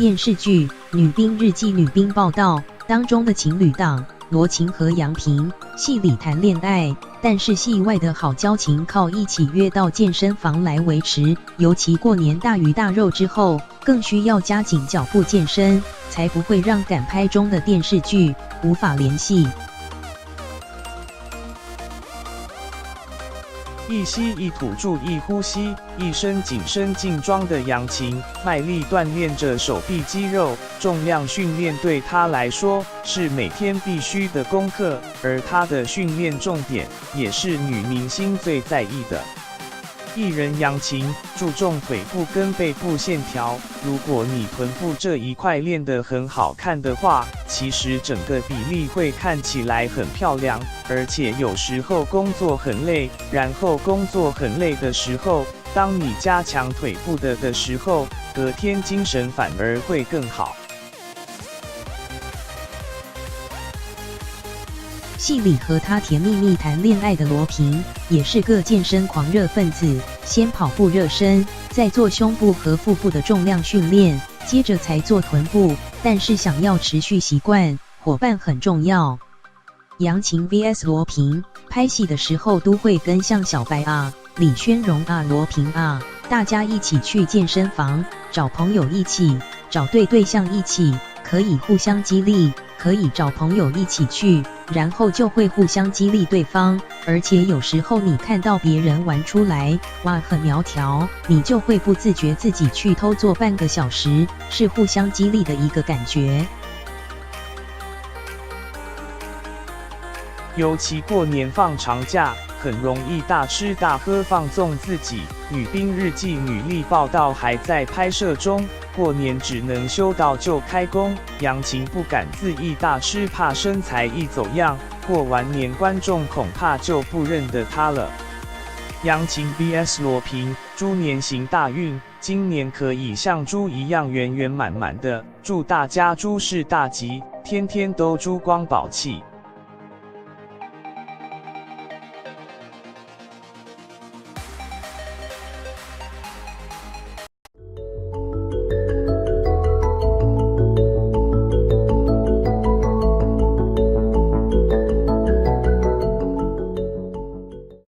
电视剧《女兵日记》女兵报道当中的情侣档罗晴和杨平，戏里谈恋爱，但是戏外的好交情靠一起约到健身房来维持。尤其过年大鱼大肉之后，更需要加紧脚步健身，才不会让赶拍中的电视剧无法联系。一吸一吐注意呼吸，一身紧身劲装的杨晴，卖力锻炼着手臂肌肉，重量训练对她来说是每天必须的功课，而她的训练重点也是女明星最在意的。艺人杨晴注重腿部跟背部线条，如果你臀部这一块练得很好看的话，其实整个比例会看起来很漂亮。而且有时候工作很累，然后工作很累的时候，当你加强腿部的时候，隔天精神反而会更好。戏里和他甜蜜蜜谈恋爱的罗平，也是个健身狂热分子，先跑步热身，再做胸部和腹部的重量训练，接着才做臀部。但是想要持续习惯，伙伴很重要。杨晴 vs 罗平，拍戏的时候都会跟像小白啊、李宣荣啊、罗平啊，大家一起去健身房，找朋友一起，找对象一起，可以互相激励。可以找朋友一起去，然后就会互相激励对方。而且有时候你看到别人玩出来，哇，很苗条，你就会不自觉自己去偷做半个小时，是互相激励的一个感觉。尤其过年放长假，很容易大吃大喝放纵自己。女兵日记女力报道还在拍摄中，过年只能休到就开工。杨晴不敢恣意大吃，怕身材一走样，过完年观众恐怕就不认得她了。杨晴 vs 罗平，猪年行大运，今年可以像猪一样圆圆满满的，祝大家诸事大吉，天天都珠光宝气。